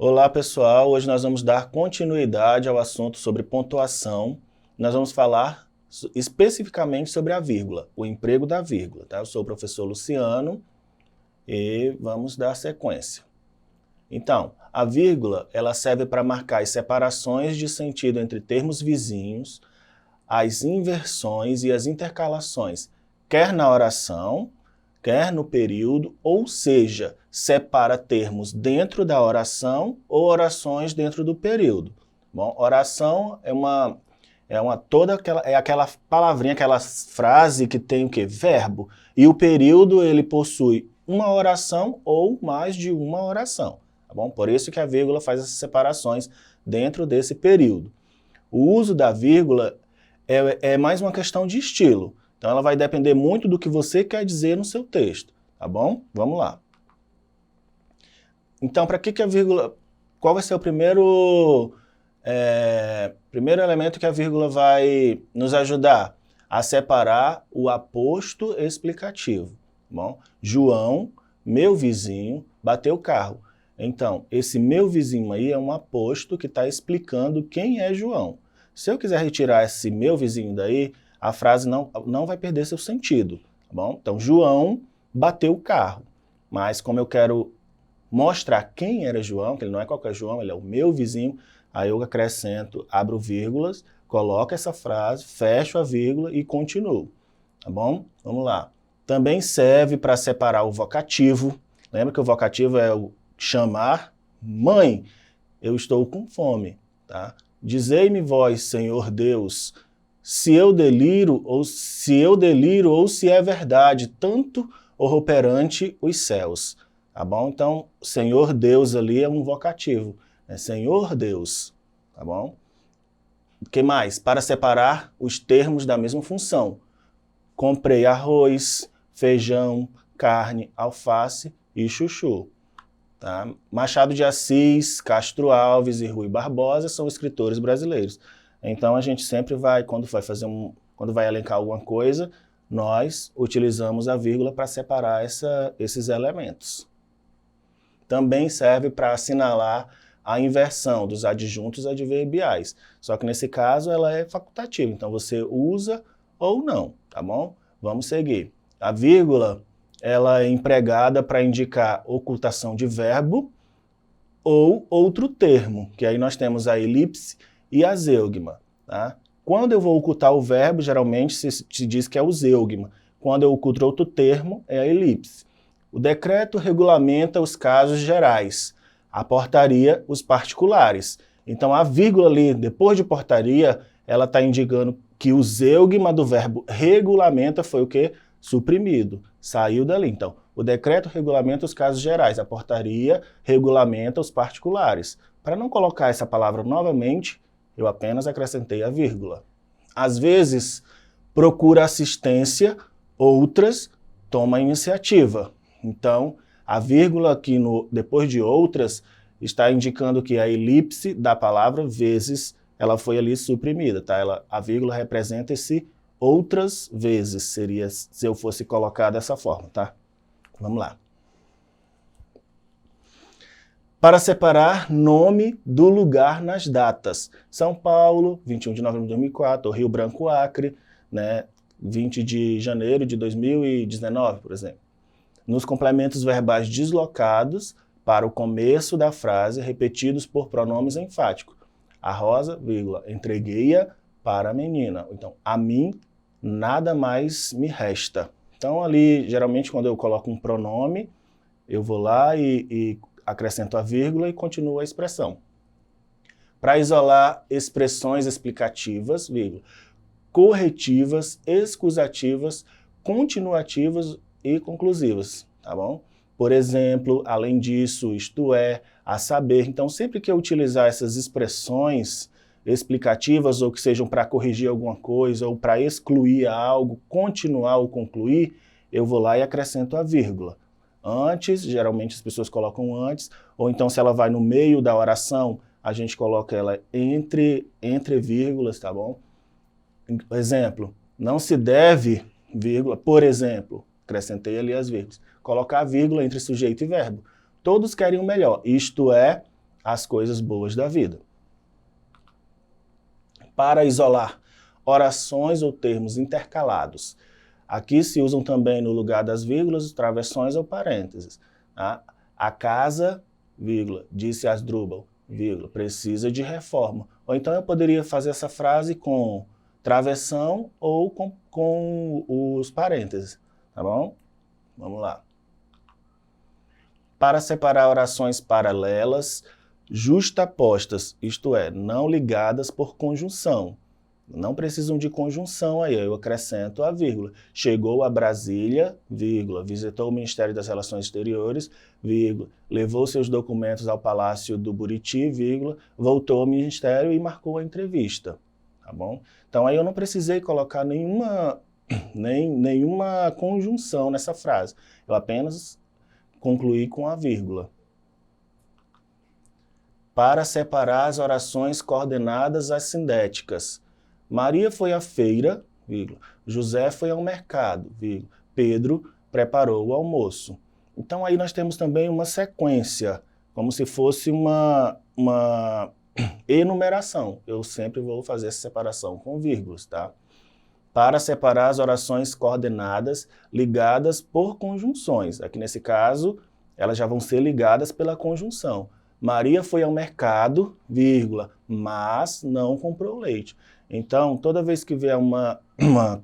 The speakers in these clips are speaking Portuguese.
Olá pessoal, hoje nós vamos dar continuidade ao assunto sobre pontuação. Nós vamos falar especificamente sobre a vírgula, o emprego da vírgula. Tá? Eu sou o professor Luciano e vamos dar sequência. Então, a vírgula ela serve para marcar as separações de sentido entre termos vizinhos, as inversões e as intercalações, quer na oração, quer no período, ou seja, separa termos dentro da oração ou orações dentro do período. Bom, oração é aquela palavrinha, aquela frase que tem o quê? Verbo. E o período ele possui uma oração ou mais de uma oração. Tá bom? Por isso que a vírgula faz essas separações dentro desse período. O uso da vírgula é mais uma questão de estilo. Então ela vai depender muito do que você quer dizer no seu texto, tá bom? Vamos lá. Então, para que a vírgula... Qual vai ser o primeiro elemento que a vírgula vai nos ajudar? A separar o aposto explicativo. Bom, João, meu vizinho, bateu o carro. Então, esse meu vizinho aí é um aposto que está explicando quem é João. Se eu quiser retirar esse meu vizinho daí, a frase não vai perder seu sentido, tá bom? Então, João bateu o carro. Mas como eu quero mostrar quem era João, que ele não é qualquer João, ele é o meu vizinho, aí eu acrescento, abro vírgulas, coloco essa frase, fecho a vírgula e continuo, tá bom? Vamos lá. Também serve para separar o vocativo. Lembra que o vocativo é o chamar, mãe, eu estou com fome, tá? Dizei-me vós, Senhor Deus, se eu deliro ou se é verdade, tanto ou perante os céus. Tá bom? Então, Senhor Deus ali é um vocativo. É Senhor Deus. Tá bom? O que mais? Para separar os termos da mesma função. Comprei arroz, feijão, carne, alface e chuchu. Tá? Machado de Assis, Castro Alves e Rui Barbosa são escritores brasileiros. Então a gente sempre vai, quando vai elencar alguma coisa, nós utilizamos a vírgula para separar esses elementos. Também serve para assinalar a inversão dos adjuntos adverbiais. Só que nesse caso ela é facultativa, então você usa ou não, tá bom? Vamos seguir. A vírgula ela é empregada para indicar ocultação de verbo ou outro termo, que aí nós temos a elipse e a zeugma. Tá? Quando eu vou ocultar o verbo, geralmente se diz que é o zeugma. Quando eu oculto outro termo, é a elipse. O decreto regulamenta os casos gerais, a portaria, os particulares. Então a vírgula ali, depois de portaria, ela está indicando que o zeugma do verbo regulamenta foi o quê? Suprimido, saiu dali. Então, o decreto regulamenta os casos gerais, a portaria regulamenta os particulares. Para não colocar essa palavra novamente, eu apenas acrescentei a vírgula. Às vezes, procura assistência, outras toma a iniciativa. Então, a vírgula aqui depois de outras está indicando que a elipse da palavra vezes ela foi ali suprimida. Tá? A vírgula representa esse outras vezes, seria se eu fosse colocar dessa forma, tá? Vamos lá. Para separar nome do lugar nas datas. São Paulo, 21 de novembro de 2004, Rio Branco, Acre, né, 20 de janeiro de 2019, por exemplo. Nos complementos verbais deslocados para o começo da frase, repetidos por pronomes enfáticos. A Rosa, vírgula, entreguei-a para a menina. Então, a mim, nada mais me resta. Então, ali, geralmente, quando eu coloco um pronome, eu vou lá e acrescento a vírgula e continuo a expressão. Para isolar expressões explicativas, vírgula, corretivas, excusativas, continuativas e conclusivas, tá bom? Por exemplo, além disso, isto é, a saber. Então, sempre que eu utilizar essas expressões explicativas ou que sejam para corrigir alguma coisa ou para excluir algo, continuar ou concluir, eu vou lá e acrescento a vírgula. Antes, geralmente as pessoas colocam antes, ou então se ela vai no meio da oração, a gente coloca ela entre vírgulas, tá bom? Exemplo, não se deve, vírgula, por exemplo, acrescentei ali as vírgulas, colocar a vírgula entre sujeito e verbo. Todos querem o melhor, isto é, as coisas boas da vida. Para isolar orações ou termos intercalados, aqui se usam também no lugar das vírgulas, travessões ou parênteses. Tá? A casa, vírgula, disse Asdrúbal, vírgula, precisa de reforma. Ou então eu poderia fazer essa frase com travessão ou com os parênteses, tá bom? Vamos lá. Para separar orações paralelas, justapostas, isto é, não ligadas por conjunção. Não precisam de conjunção aí, eu acrescento a vírgula. Chegou a Brasília, vírgula, visitou o Ministério das Relações Exteriores, vírgula, levou seus documentos ao Palácio do Buriti, vírgula, voltou ao Ministério e marcou a entrevista, tá bom? Então aí eu não precisei colocar nenhuma conjunção nessa frase, eu apenas concluí com a vírgula. Para separar as orações coordenadas assindéticas, Maria foi à feira, vírgula, José foi ao mercado, vírgula, Pedro preparou o almoço. Então aí nós temos também uma sequência, como se fosse uma enumeração. Eu sempre vou fazer essa separação com vírgulas, tá? Para separar as orações coordenadas ligadas por conjunções. Aqui nesse caso, elas já vão ser ligadas pela conjunção. Maria foi ao mercado, vírgula, mas não comprou leite. Então, toda vez que vier uma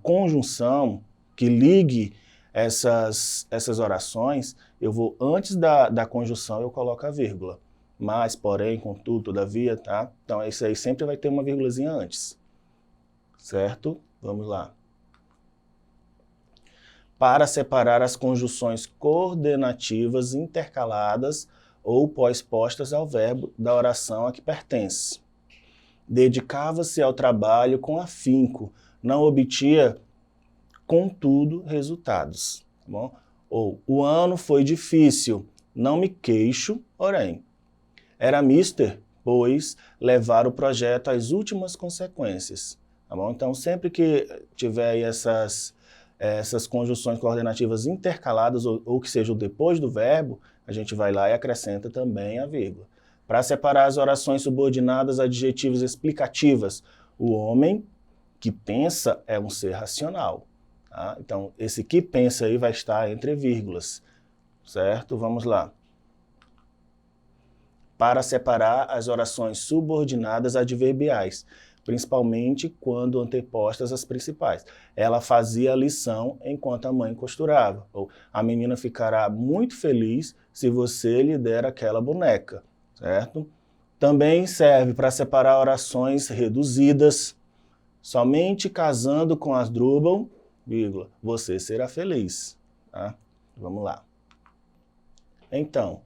conjunção que ligue essas orações, eu vou, antes da conjunção, eu coloco a vírgula. Mas, porém, contudo, todavia, tá? Então, isso aí sempre vai ter uma vírgulazinha antes. Certo? Vamos lá. Para separar as conjunções coordenativas intercaladas ou pós-postas ao verbo da oração a que pertence. Dedicava-se ao trabalho com afinco, não obtinha, contudo, resultados. Tá bom? Ou, o ano foi difícil, não me queixo, porém. Era mister, pois, levar o projeto às últimas consequências. Tá bom? Então, sempre que tiver aí essas conjunções coordenativas intercaladas, ou que sejam depois do verbo, a gente vai lá e acrescenta também a vírgula. Para separar as orações subordinadas adjetivos explicativas, o homem que pensa é um ser racional. Tá? Então, esse que pensa aí vai estar entre vírgulas, certo? Vamos lá. Para separar as orações subordinadas adverbiais, principalmente quando antepostas às principais. Ela fazia a lição enquanto a mãe costurava. Ou, a menina ficará muito feliz se você lhe der aquela boneca. Certo? Também serve para separar orações reduzidas. Somente casando com Asdrúbal, vírgula, você será feliz. Tá? Vamos lá. Então,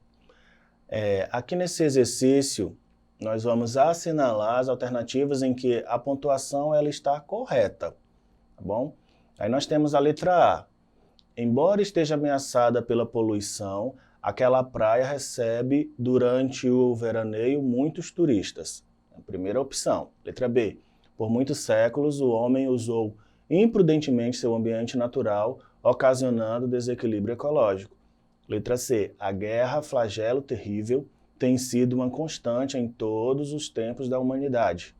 aqui nesse exercício, nós vamos assinalar as alternativas em que a pontuação ela está correta. Tá bom? Aí nós temos a letra A. Embora esteja ameaçada pela poluição, aquela praia recebe, durante o veraneio, muitos turistas. A primeira opção. Letra B. Por muitos séculos, o homem usou imprudentemente seu ambiente natural, ocasionando desequilíbrio ecológico. Letra C. A guerra, flagelo terrível, tem sido uma constante em todos os tempos da humanidade.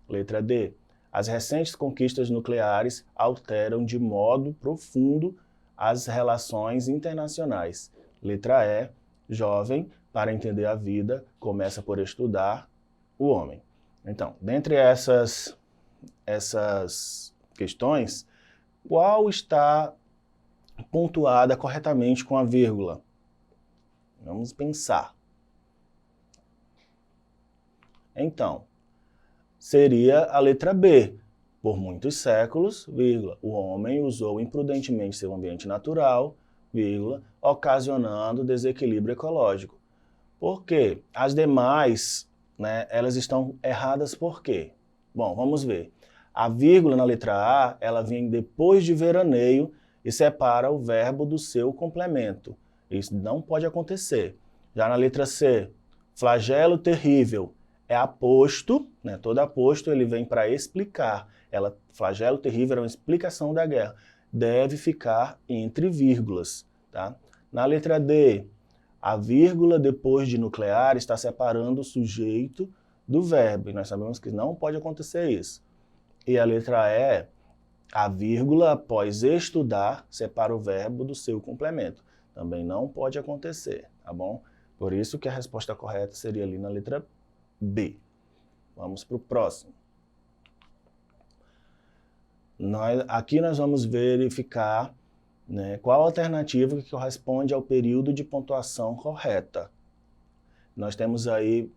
Letra D. As recentes conquistas nucleares alteram de modo profundo as relações internacionais. Letra E, jovem, para entender a vida, começa por estudar o homem. Então, dentre essas questões, qual está pontuada corretamente com a vírgula? Vamos pensar. Então, seria a letra B. Por muitos séculos, vírgula, o homem usou imprudentemente seu ambiente natural, vírgula, ocasionando desequilíbrio ecológico. Por quê? As demais, né, elas estão erradas por quê? Bom, vamos ver. A vírgula na letra A, ela vem depois de veraneio e separa o verbo do seu complemento. Isso não pode acontecer. Já na letra C, flagelo terrível, é aposto, né, todo aposto ele vem para explicar. Flagelo terrível é uma explicação da guerra. Deve ficar entre vírgulas. Tá? Na letra D, A vírgula depois de nuclear está separando o sujeito do verbo, e nós sabemos que não pode acontecer isso. E a letra E, a vírgula após estudar separa o verbo do seu complemento. Também não pode acontecer, tá bom? Por isso que a resposta correta seria ali na letra B. Vamos para o próximo. Aqui nós vamos verificar, né, qual a alternativa que corresponde ao período de pontuação correta. Nós temos aí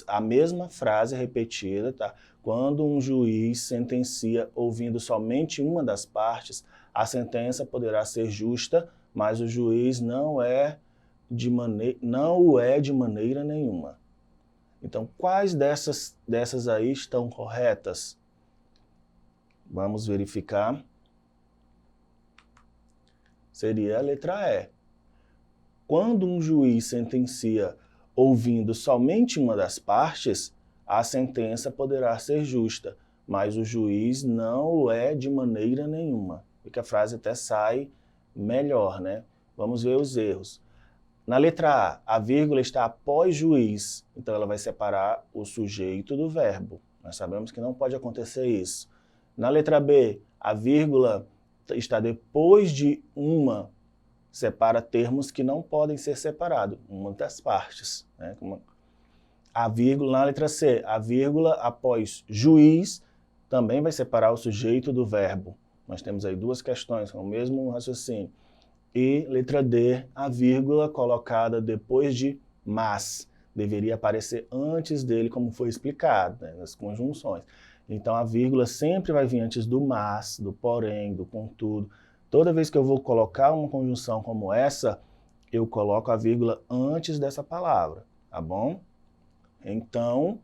a mesma frase repetida, tá? Quando um juiz sentencia ouvindo somente uma das partes, a sentença poderá ser justa, mas o juiz não o é de maneira nenhuma. Então, quais dessas aí estão corretas? Vamos verificar. Seria a letra E. Quando um juiz sentencia ouvindo somente uma das partes, a sentença poderá ser justa, mas o juiz não o é de maneira nenhuma. E que a frase até sai melhor, né? Vamos ver os erros. Na letra A vírgula está após juiz, então ela vai separar o sujeito do verbo. Nós sabemos que não pode acontecer isso. Na letra B, a vírgula está depois de uma, separa termos que não podem ser separados, uma das partes, né? A vírgula, na letra C, a vírgula após juiz também vai separar o sujeito do verbo. Nós temos aí duas questões com o mesmo raciocínio. E letra D, a vírgula colocada depois de mas, deveria aparecer antes dele, como foi explicado, né, nas conjunções. Então a vírgula sempre vai vir antes do mas, do porém, do contudo. Toda vez que eu vou colocar uma conjunção como essa, eu coloco a vírgula antes dessa palavra, tá bom? Então,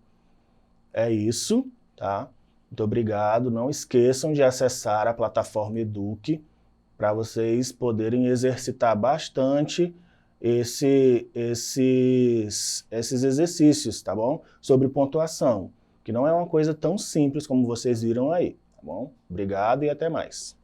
é isso, tá? Muito obrigado. Não esqueçam de acessar a plataforma Eduque para vocês poderem exercitar bastante esses exercícios, tá bom? Sobre pontuação, que não é uma coisa tão simples como vocês viram aí, tá bom? Obrigado e até mais.